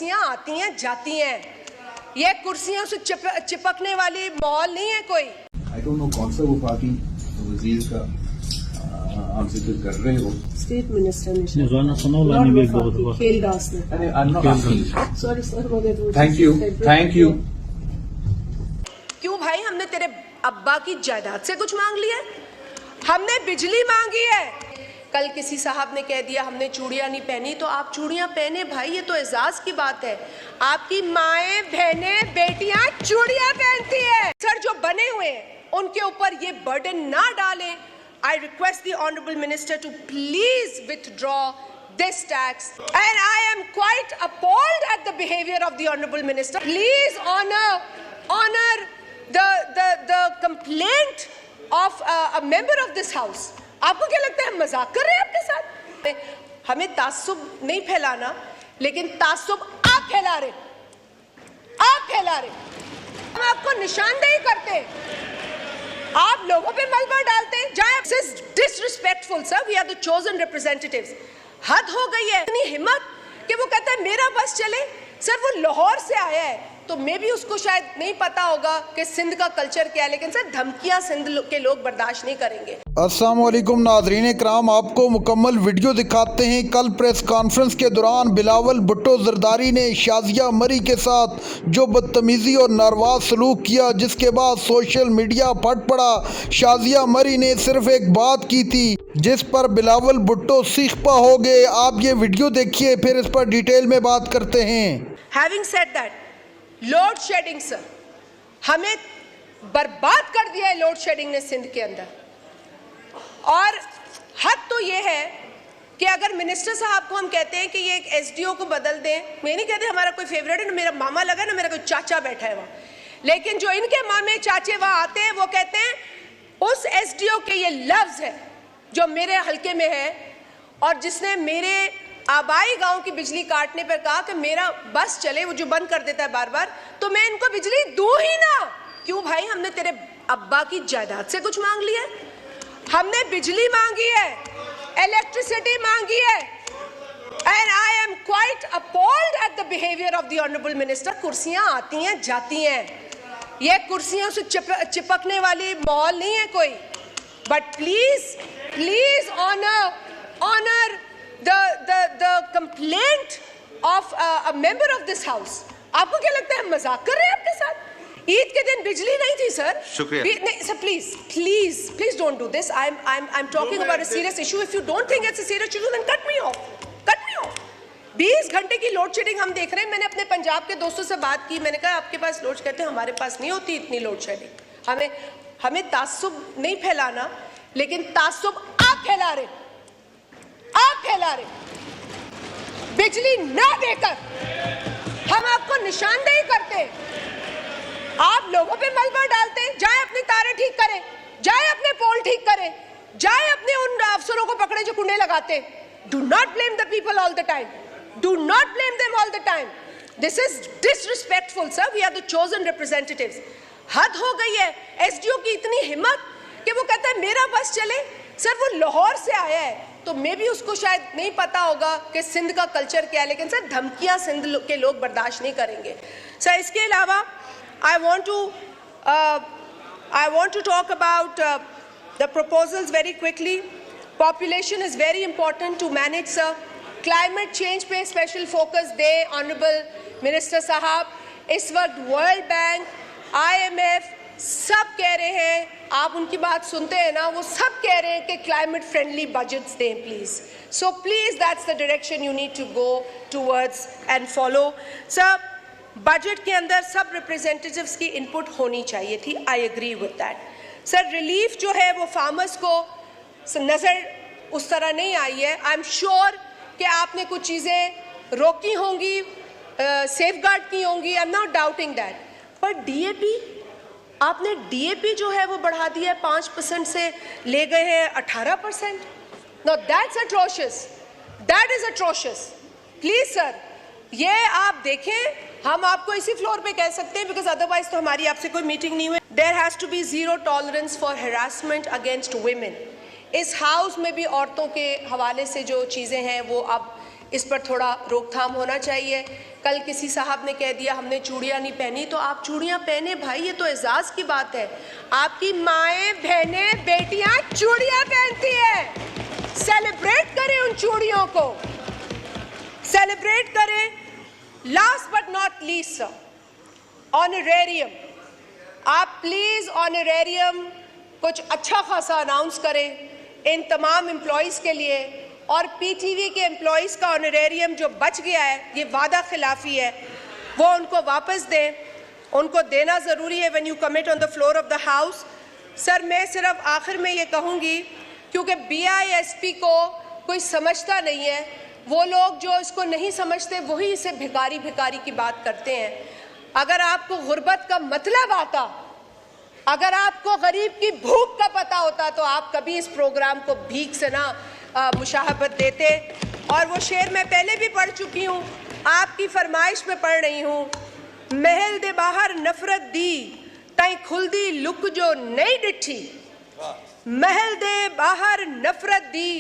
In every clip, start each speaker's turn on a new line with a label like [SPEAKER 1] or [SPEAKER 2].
[SPEAKER 1] कुर्सियां आती हैं जाती हैं, ये कुर्सियों से चिपकने वाली मॉल नहीं है कोई।
[SPEAKER 2] आई डोंट नो कौन सा वफाकी वजीर का आप जिक्र कर रहे हो।
[SPEAKER 3] स्टेट मिनिस्टर ने सॉरी सर,
[SPEAKER 2] थैंक यू।
[SPEAKER 1] क्यों भाई, हमने तेरे अब्बा की जायदाद से कुछ मांग लिया है? हमने बिजली मांगी है। कल किसी साहब ने कह दिया हमने चूड़ियां नहीं पहनी, तो आप चूड़ियां पहने भाई, ये तो एजाज की बात है। आपकी माएं, बहनें, बेटियां चूड़ियां पहनती है। सर जो बने हुए हैं उनके ऊपर ये बर्डन ना डालें। I request the Honorable Minister to please withdraw this tax, and I am quite appalled at the behavior of the Honorable Minister. Please honor the complaint of a member of this House. आपको क्या लगता है हम मजाक कर रहे हैं आपके साथ? हमें तासुब नहीं फैलाना, लेकिन तासुब आप फैला रहे, हम आपको निशानदेही करते हैं, आप लोगों पे मलबा डालते हैं। This is disrespectful, sir. We are the chosen representatives. हद हो गई है इतनी हिम्मत कि वो कहता है मेरा बस चले। सर वो लाहौर से आया है, तो मे भी उसको शायद नहीं पता होगा कि सिंध का कल्चर क्या है, लेकिन सर धमकियां सिंध के लोग बर्दाश्त नहीं करेंगे।
[SPEAKER 4] अस्सलाम वालेकुम नाज़रीन कराम, आपको मुकम्मल वीडियो दिखाते हैं। कल प्रेस कॉन्फ्रेंस के दौरान बिलावल भुट्टो जरदारी ने शाजिया मरी के साथ जो बदतमीज़ी और नारवाज सलूक किया, जिसके बाद सोशल मीडिया फट पड़ा। शाजिया मरी ने सिर्फ एक बात की थी जिस पर बिलावल भुट्टो सीखपा हो गए। आप ये वीडियो देखिए, फिर इस पर डिटेल में बात करते हैं।
[SPEAKER 1] Having said that, load shedding sir, हमें बर्बाद कर दिया है लोड शेडिंग ने सिंध के अंदर। और हद तो ये है कि अगर मिनिस्टर साहब को हम कहते हैं कि ये एक एसडीओ को बदल दें, मैं नहीं कहते हमारा कोई फेवरेट है, ना मेरा मामा लगा ना मेरा कोई चाचा बैठा है वहाँ, लेकिन जो इनके मामे चाचे वहाँ आते हैं वो कहते हैं उस एसडीओ के ये लफ्ज है जो मेरे हल्के में है और जिसने मेरे आबाई गांव की बिजली काटने पर कहा कि मेरा बस चले, वो जो बंद कर देता है बार बार, तो मैं इनको बिजली दूं ही ना। क्यों भाई, हमने तेरे अब्बा की जायदाद से कुछ मांग लिया है? हमने बिजली मांगी है, इलेक्ट्रिसिटी मांगी है, and I am quite appalled at the behaviour of the honourable minister. कुर्सियां आती हैं जाती हैं, ये कुर्सियों से चिपकने वाली मॉल नहीं है कोई। But please honour the complaint of a member of this house. आपको क्या लगता है हम मजाक कर रहे हैं आपके साथ? ईद के दिन बिजली नहीं थी सर।
[SPEAKER 5] शुक्रिया।
[SPEAKER 1] नहीं sir, please don't do this. I'm talking about a serious issue. If you don't think it's a serious issue, then cut me off. 20 घंटे की लोड शेडिंग हम देख रहे हैं। मैंने अपने पंजाब के दोस्तों से बात की, मैंने कहा आपके पास लोड, कहते हैं हमारे पास नहीं होती इतनी लोड शेडिंग। हमें तासुब नहीं फैलाना, लेकिन तासुब आप फैला रहे, बिजली ना देकर हम आपको निशानदेही करते हैं, आप लोगों पे मलबा डालते हैं। जाए अपने तारे ठीक करें, जाए अपने पोल ठीक करें, जाए अपने उन अफसरों को पकड़े जो कुंडे लगाते हैं। Do not blame the people all the time, do not blame them all the time. This is disrespectful sir, we are the chosen representatives. हद हो गई है एसडीओ की इतनी हिम्मत कि वो कहता है मेरा बस चले। सर वो लाहौर से आया है, तो मे भी उसको शायद नहीं पता होगा कि सिंध का कल्चर क्या है, लेकिन सर धमकियां सिंध के लोग बर्दाश्त नहीं करेंगे। सर इसके अलावा I want to talk about the proposals very quickly. Population is very important to manage sir. Climate change पे स्पेशल फोकस दे ऑनरेबल मिनिस्टर साहब। इस वक्त वर्ल्ड बैंक, IMF सब कह रहे हैं, आप उनकी बात सुनते हैं ना, वो सब कह रहे हैं कि क्लाइमेट फ्रेंडली बजट्स दें please. So please that's the direction you need to go towards and follow. Sir budget के अंदर सब रिप्रेजेंटेटिव्स की इनपुट होनी चाहिए थी, I agree with that. Sir relief जो है वो फार्मर्स को नज़र उस तरह नहीं आई है। आई एम श्योर कि आपने कुछ चीज़ें रोकी होंगी, सेफगार्ड की होंगी, I am not doubting that. पर डीएपी, आपने डीएपी जो है वो बढ़ा दिया है, 5% से ले गए हैं 18%। Now that's atrocious. That is atrocious. Please sir, ये आप देखें, हम आपको इसी फ्लोर पे कह सकते हैं, because otherwise तो हमारी आपसे कोई मीटिंग नहीं हुई। There has to be zero tolerance for harassment against women. इस हाउस में भी औरतों के हवाले से जो चीज़ें हैं वो अब इस पर थोड़ा रोकथाम होना चाहिए। कल किसी साहब ने कह दिया हमने चूड़ियाँ नहीं पहनी, तो आप चूड़ियाँ पहने भाई, ये तो एजाज़ की बात है। आपकी माएँ, बहनें, बेटियाँ चूड़ियाँ पहनती हैं। सेलिब्रेट करें उन चूड़ियों को, सेलिब्रेट करें। Last but not least sir, honorarium, आप प्लीज़ ऑनरेरियम कुछ अच्छा खासा अनाउंस करें इन तमाम एम्प्लॉइज़ के लिए, और पीटीवी के एम्प्लॉइज़ का ऑनरेरियम जो बच गया है, ये वादा खिलाफी है, वो उनको वापस दें, उनको देना ज़रूरी है when you commit on the floor of the house. Sir मैं सिर्फ आखिर में ये कहूँगी, क्योंकि BISP को कोई समझता नहीं है, वो लोग जो इसको नहीं समझते वही इसे भिखारी भिखारी की बात करते हैं। अगर आपको गुर्बत का मतलब आता, अगर आपको गरीब की भूख का पता होता, तो आप कभी इस प्रोग्राम को भीख से ना मुशाहबत देते। और वो शेर मैं पहले भी पढ़ चुकी हूँ, आपकी फरमाइश में पढ़ रही हूँ। महल दे बाहर नफरत दी तई खुलदी लुक जो नहीं डिठी, महल दे बाहर नफरत दी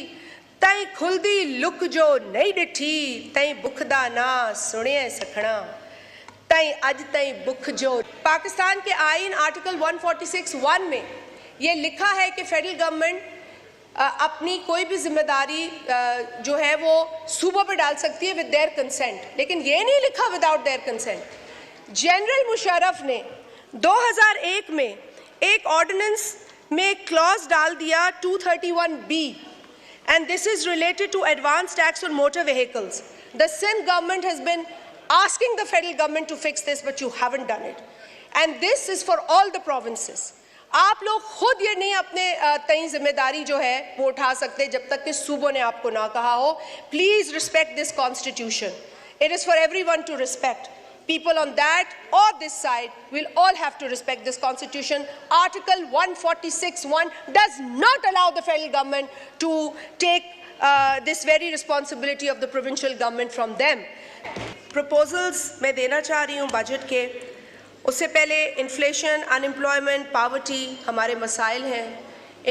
[SPEAKER 1] तई खुलदी लुक जो नहीं डिठी, तई बुखदा ना सुने सखना, तई अज तई बुख जो। पाकिस्तान के आइन आर्टिकल 146(1) में ये लिखा है कि फेडरल गवर्नमेंट अपनी कोई भी जिम्मेदारी जो है वो सूबों पे डाल सकती है विद देयर कंसेंट, लेकिन ये नहीं लिखा without their consent. General Musharraf ने 2001 में एक ऑर्डिनेंस में एक क्लॉज डाल दिया 231B, and this is related to advance tax on motor vehicles. The Sindh government has been asking the federal government to fix this, but you haven't done it. And this is for all the provinces. आप लोग खुद ये नहीं अपने तय जिम्मेदारी जो है वो उठा सकते जब तक कि सूबों ने आपको ना कहा हो। Please respect this constitution. It is for everyone to respect. People on that or this side will all have to respect this constitution. Article 146(1) does not allow the federal government to take this very responsibility of the provincial government from them. Proposals मैं देना चाह रही हूँ budget के, उससे पहले inflation, unemployment, poverty हमारे मसाइल हैं,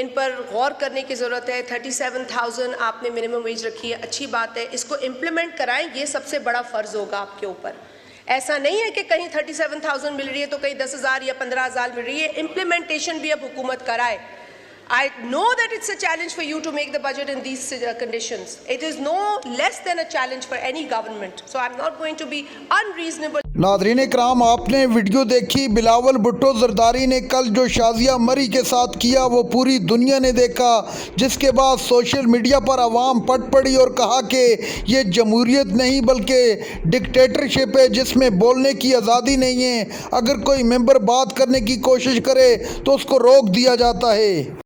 [SPEAKER 1] इन पर गौर करने की ज़रूरत है। 37,000 आपने मिनिमम वेज रखी है, अच्छी बात है, इसको इम्प्लीमेंट कराएं, ये सबसे बड़ा फ़र्ज़ होगा आपके ऊपर। ऐसा नहीं है कि कहीं 37,000 मिल रही है तो कहीं 10,000 या 15,000 मिल रही है, इम्प्लीमेंटेशन भी अब हुकूमत कराए। I know that it's a challenge for you to make the budget in these conditions. It is no less than a challenge for any government. So I'm not going to be unreasonable.
[SPEAKER 4] Nadreen कराम, आपने video देखी। बिलावल भुट्टो जरदारी ने कल जो शाजिया मरी के साथ किया वो पूरी दुनिया ने देखा, जिसके बाद सोशल मीडिया पर आवाम पट पड़ी और कहा कि ये जमहूरियत नहीं बल्कि डिक्टेटरशिप है जिसमें बोलने की आज़ादी नहीं है। अगर कोई मेंबर बात करने की कोशिश करे तो उसको रोक दिया जाता है।